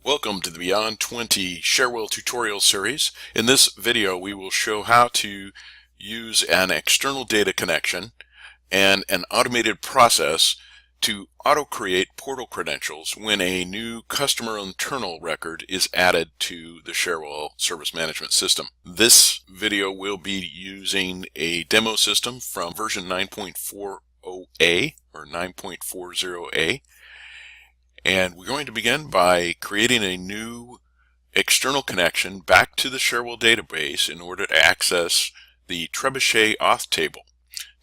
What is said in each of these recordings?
Welcome to the Beyond 20 Cherwell tutorial series. In this video we will show how to use an external data connection and an automated process to auto-create portal credentials when a new customer internal record is added to the Cherwell service management system. This video will be using a demo system from version 9.40A or 9.40A. And we're going to begin by creating a new external connection back to the Cherwell database in order to access the Trebuchet auth table.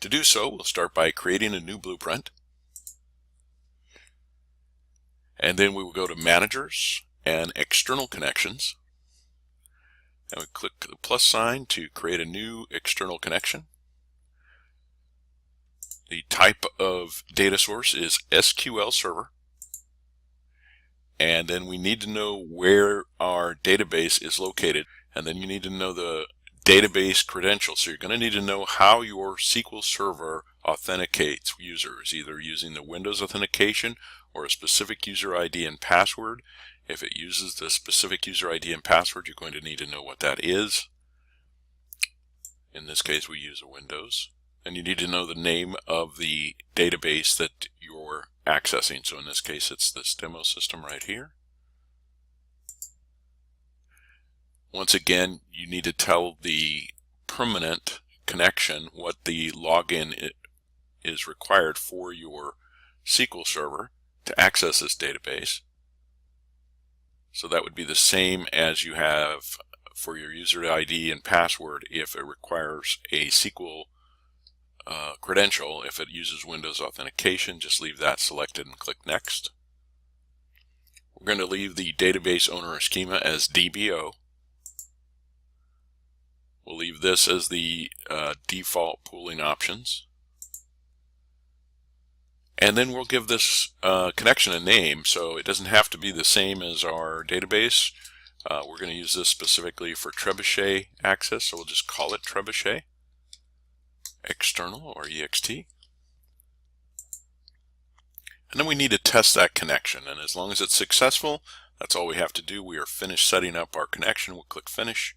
To do so, we'll start by creating a new blueprint. And then we will go to Managers and External Connections. And we click the plus sign to create a new external connection. The type of data source is SQL Server. And then we need to know where our database is located. And then you need to know the database credentials. So you're going to need to know how your SQL Server authenticates users, either using the Windows authentication or a specific user ID and password. If it uses the specific user ID and password, you're going to need to know what that is. In this case, we use a Windows. And you need to know the name of the database that you're accessing. So in this case, it's this demo system right here. Once again, you need to tell the permanent connection what the login is required for your SQL Server to access this database. So that would be the same as you have for your user ID and password if it requires a SQL credential. If it uses Windows authentication, just leave that selected and click Next. We're going to leave the database owner schema as DBO. We'll leave this as the default pooling options. And then we'll give this connection a name, so it doesn't have to be the same as our database. We're going to use this specifically for Trebuchet access, so we'll just call it Trebuchet External or EXT. And then we need to test that connection, and as long as it's successful, that's all we have to do. We are finished setting up our connection. We'll click Finish,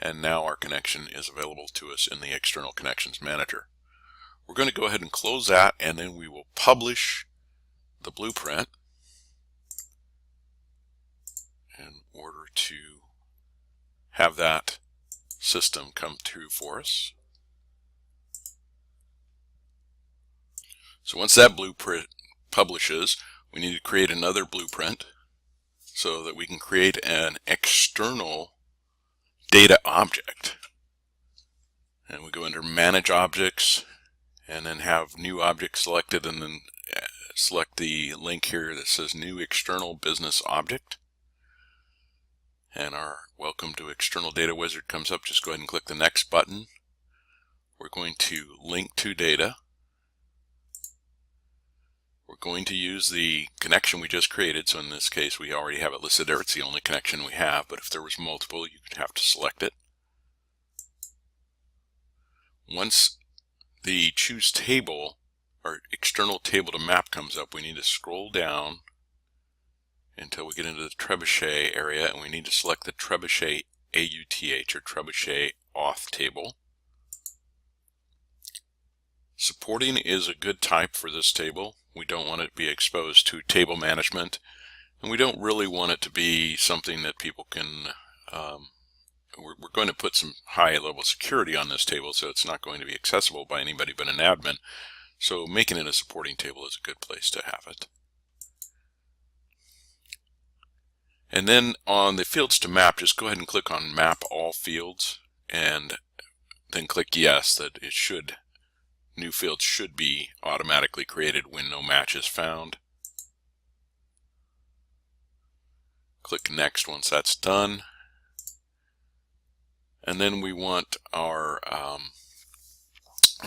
and now our connection is available to us in the External Connections Manager. We're going to go ahead and close that, and then we will publish the blueprint in order to have that system come through for us. So once that blueprint publishes, we need to create another blueprint so that we can create an external data object. And we go under Manage Objects and then have New Object selected, and then select the link here that says New External Business Object. And our Welcome to External Data Wizard comes up. Just go ahead and click the Next button. We're going to link to data. We're going to use the connection we just created, so in this case we already have it listed there. It's the only connection we have, but if there was multiple, you could have to select it. Once the Choose Table or External Table to Map comes up, we need to scroll down until we get into the Trebuchet area, and we need to select the Trebuchet AUTH or Trebuchet auth table. Supporting is a good type for this table. We don't want it to be exposed to table management, and we don't really want it to be something that people can, we're going to put some high level security on this table, so it's not going to be accessible by anybody but an admin. So making it a supporting table is a good place to have it. And then on the fields to map, just go ahead and click on Map All Fields, and then click Yes, that it should new fields should be automatically created when no match is found. Click Next once that's done. And then we want our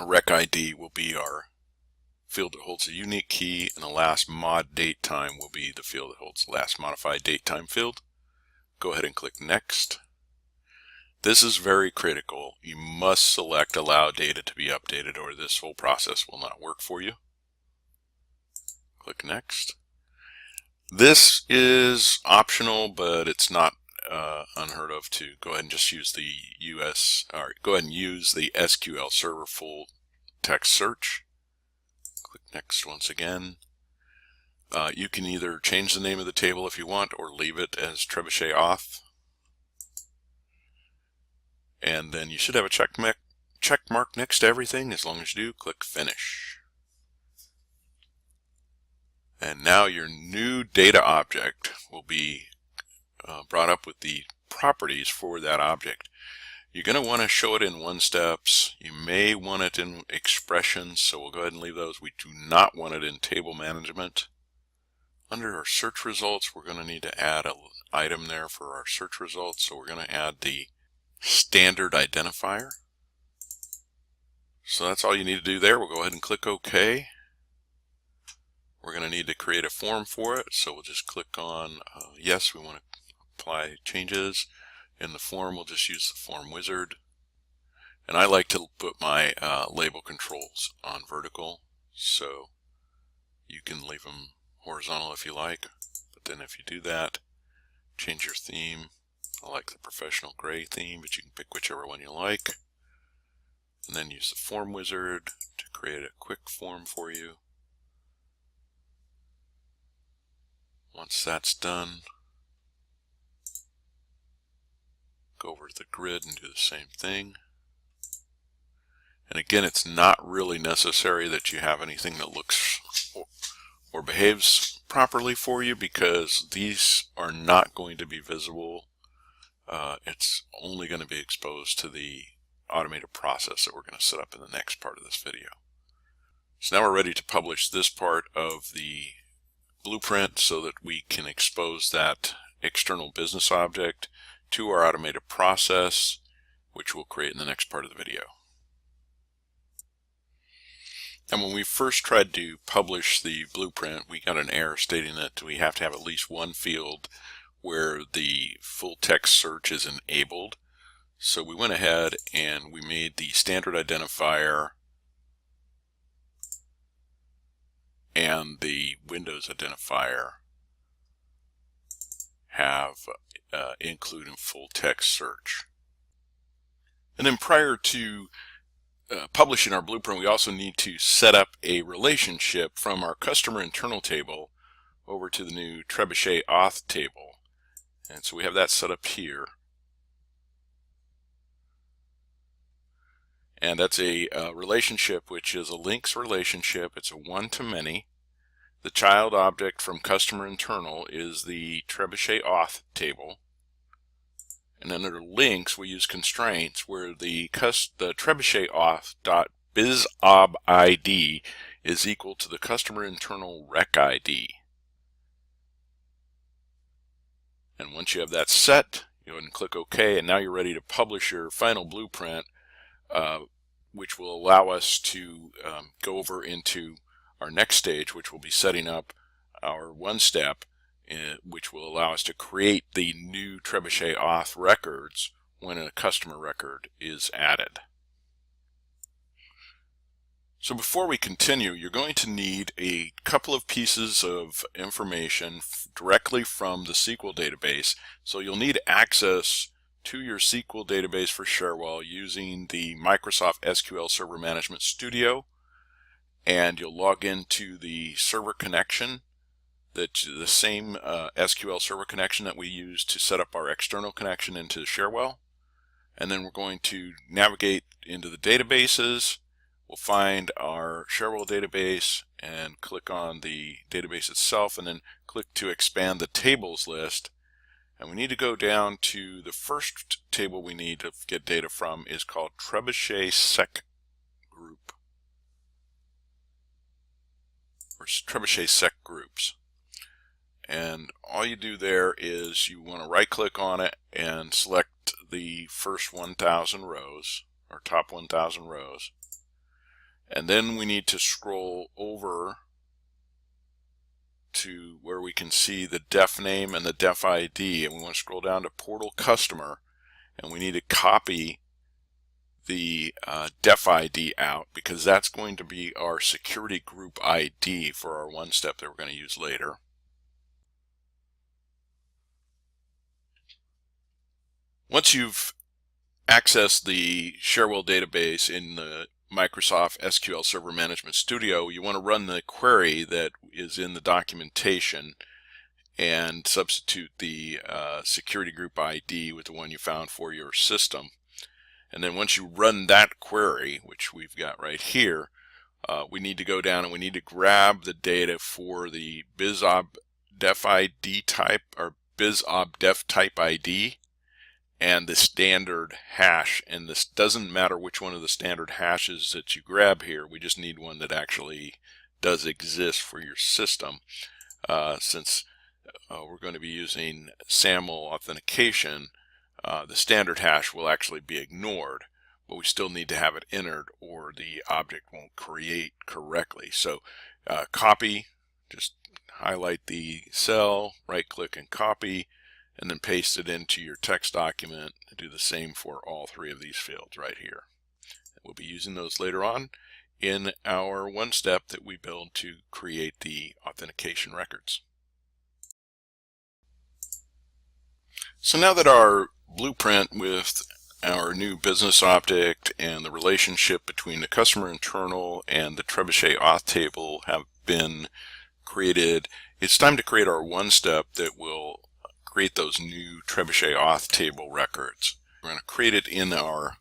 rec ID will be our field that holds a unique key, and the last mod date time will be the field that holds the last modified date time field. Go ahead and click Next. This is very critical. You must select Allow Data to be updated, or this whole process will not work for you. Click Next. This is optional, but it's not unheard of to go ahead and just use the SQL Server full text search. Click Next once again. You can either change the name of the table if you want, or leave it as Trebuchet Auth. And then you should have a check mark next to everything. As long as you do, click Finish. And now your new data object will be brought up with the properties for that object. You're going to want to show it in one steps. You may want it in expressions, so we'll go ahead and leave those. We do not want it in table management. Under our search results, we're going to need to add an item there for our search results. So we're going to add the standard identifier. So that's all you need to do there. We'll go ahead and click OK. We're going to need to create a form for it. So we'll just click on yes, we want to apply changes. In the form, we'll just use the form wizard. And I like to put my label controls on vertical. So you can leave them horizontal if you like, but then if you do that, change your theme. I like the professional gray theme, but you can pick whichever one you like, and then use the form wizard to create a quick form for you. Once that's done, go over to the grid and do the same thing. And again, it's not really necessary that you have anything that looks or behaves properly for you, because these are not going to be visible. It's only going to be exposed to the automated process that we're going to set up in the next part of this video. So now we're ready to publish this part of the blueprint so that we can expose that external business object to our automated process, which we'll create in the next part of the video. And when we first tried to publish the blueprint, we got an error stating that we have to have at least one field where the full text search is enabled. So we went ahead and we made the standard identifier and the Windows identifier have including full text search. And then prior to publishing our blueprint, we also need to set up a relationship from our customer internal table over to the new Trebuchet Auth table. And so we have that set up here. And that's a relationship which is a links relationship. It's a one-to-many. The child object from customer internal is the Trebuchet Auth table. And under links, we use constraints where the Trebuchet Auth.bizobid is equal to the customer internal rec ID. And once you have that set, you go ahead and click OK, and now you're ready to publish your final blueprint, which will allow us to go over into our next stage, which will be setting up our one step, which will allow us to create the new Trebuchet Auth records when a customer record is added. So before we continue, you're going to need a couple of pieces of information directly from the SQL database. So you'll need access to your SQL database for Cherwell using the Microsoft SQL Server Management Studio, and you'll log into the server connection. That's the same SQL Server connection that we use to set up our external connection into Cherwell. And then we're going to navigate into the databases. We'll find our Cherwell database and click on the database itself, and then click to expand the tables list. And we need to go down to the first table we need to get data from is called Trebuchet Sec Group, or Trebuchet Sec Groups. And all you do there is you want to right click on it and select the first 1,000 rows, or top 1,000 rows. And then we need to scroll over to where we can see the def name and the def ID, and we want to scroll down to portal customer, and we need to copy the def ID out, because that's going to be our security group ID for our one step that we're going to use later. Once you've accessed the Cherwell database in the Microsoft SQL Server Management Studio, you want to run the query that is in the documentation and substitute the security group ID with the one you found for your system. And then once you run that query, which we've got right here, we need to go down and we need to grab the data for the BizObDef ID type, or BizObDef type ID, and the standard hash. And this doesn't matter which one of the standard hashes that you grab here, we just need one that actually does exist for your system. Since we're going to be using SAML authentication, the standard hash will actually be ignored, but we still need to have it entered or the object won't create correctly. So copy, just highlight the cell, right click and copy, and then paste it into your text document. Do the same for all three of these fields right here. We'll be using those later on in our one step that we build to create the authentication records. So now that our blueprint with our new business object and the relationship between the customer internal and the trebuchet auth table have been created, it's time to create our one step that will create those new trebuchet auth table records. We're going to create it in our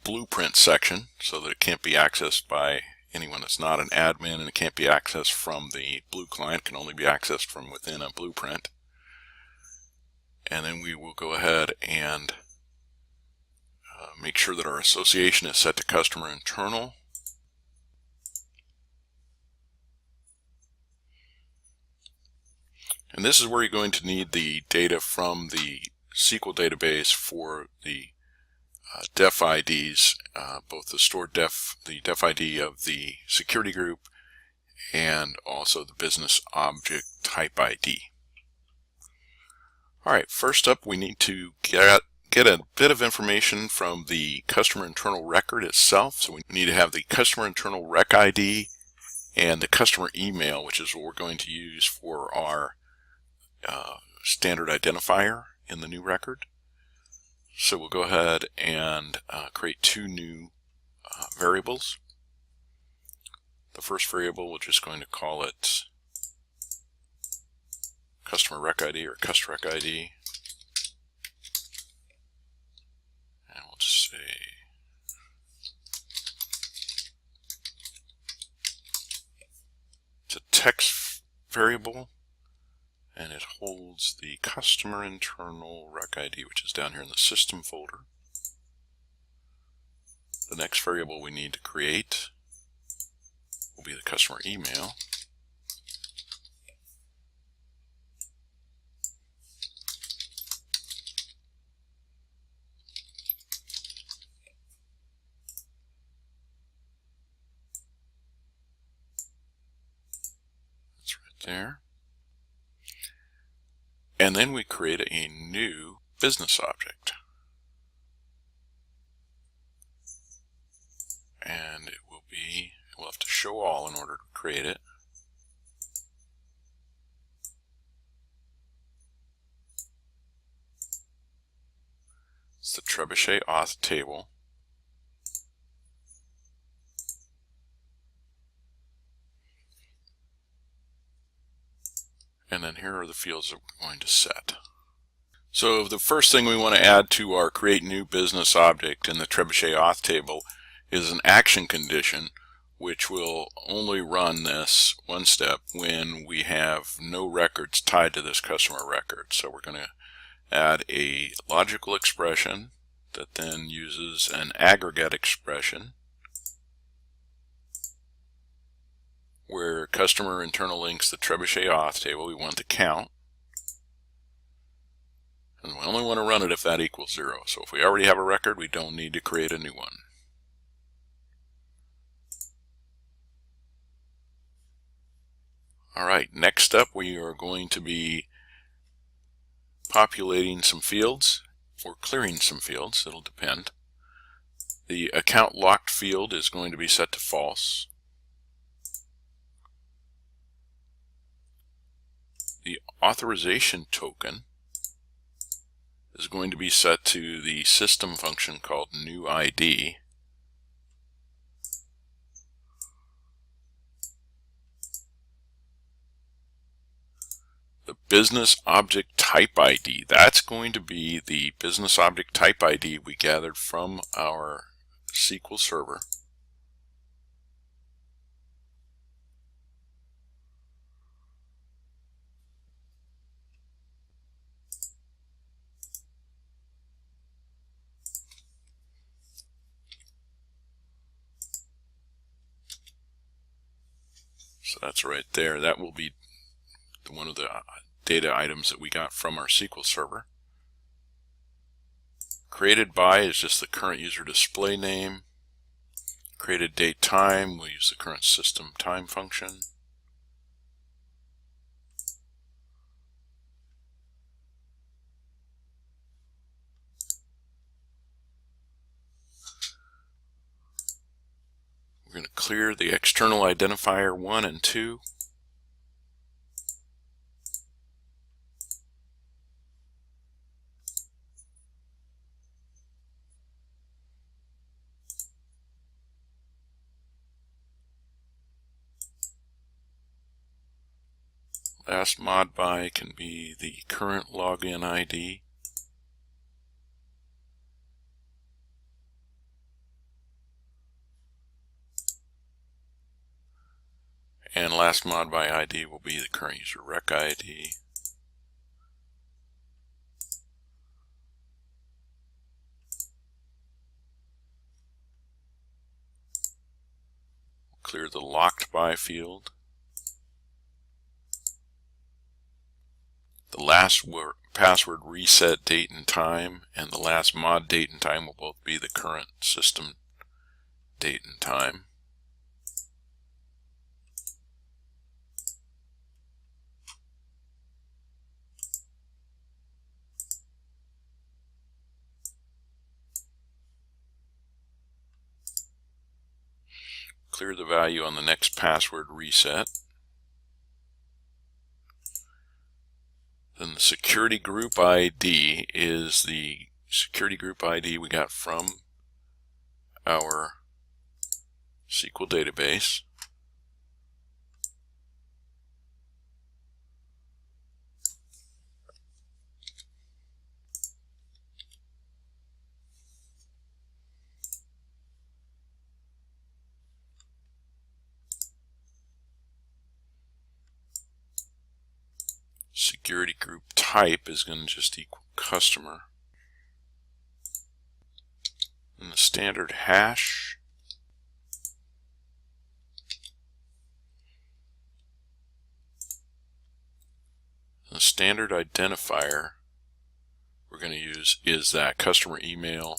blueprint section so that it can't be accessed by anyone that's not an admin, and it can't be accessed from the blue client, it can only be accessed from within a blueprint. And then we will go ahead and make sure that our association is set to customer internal. And this is where you're going to need the data from the SQL database for the def IDs, both the stored the def ID of the security group and also the business object type ID. Alright, first up we need to get a bit of information from the customer internal record itself. So we need to have the customer internal rec ID and the customer email, which is what we're going to use for our standard identifier in the new record. So we'll go ahead and create two new variables. The first variable, we're just going to call it customer rec ID or cust rec ID. And we'll just say it's a text variable, and it holds the customer internal rec ID, which is down here in the system folder. The next variable we need to create will be the customer email. That's right there. And then we create a new business object. And it will be, we'll have to show all in order to create it. It's the trebuchet auth table. And then here are the fields that we're going to set. So the first thing we want to add to our create new business object in the trebuchet auth table is an action condition, which will only run this one step when we have no records tied to this customer record. So we're going to add a logical expression that then uses an aggregate expression where customer internal links the trebuchet auth table. We want the count, and we only want to run it if that equals 0. So if we already have a record, we don't need to create a new one. Alright, next up we are going to be populating some fields or clearing some fields, it'll depend. The account locked field is going to be set to false. The authorization token is going to be set to the system function called new ID. The business object type ID, that's going to be the business object type ID we gathered from our SQL server. So that's right there. That will be one of the data items that we got from our SQL server. Created by is just the current user display name. Created date time, we'll use the current system time function. We're going to clear the external identifier 1 and 2. Last mod by can be the current login ID. And last mod by ID will be the current user rec ID. Clear the locked by field. The last password reset date and time and the last mod date and time will both be the current system date and time. Clear the value on the next password reset. Then the security group ID is the security group ID we got from our SQL database. Security group type is going to just equal customer. And the standard hash. The standard identifier we're going to use is that customer email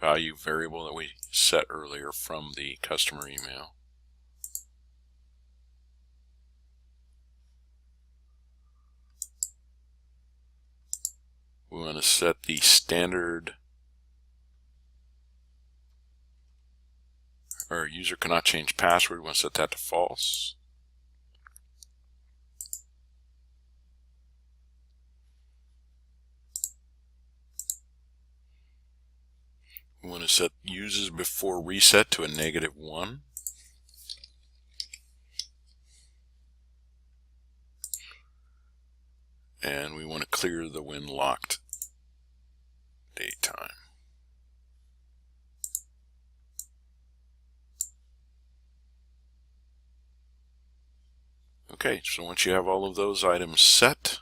value variable that we set earlier from the customer email. We want to set the standard, or user cannot change password. We want to set that to false. We want to set uses before reset to a -1. And we want to clear the when locked date time. Okay, so once you have all of those items set,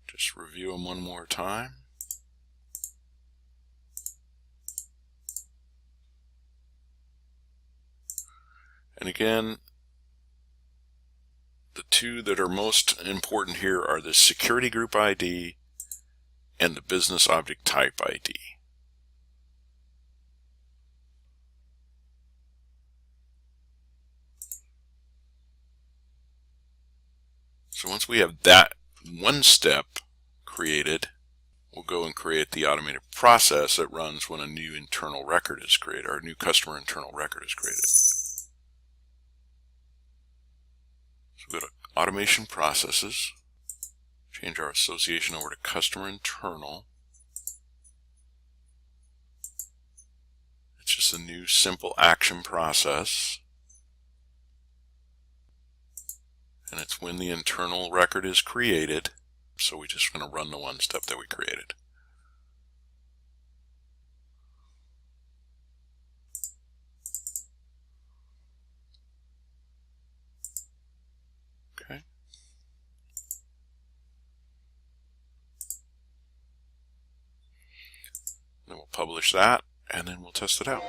just review them one more time. And again, the two that are most important here are the security group ID and the business object type ID. So once we have that one step created, we'll go and create the automated process that runs when a new internal record is created, or a new customer internal record is created. So go to Automation Processes, change our association over to Customer Internal. It's just a new simple action process. And it's when the internal record is created. So we're just going to run the one step that we created. Okay. Then we'll publish that, and then we'll test it out.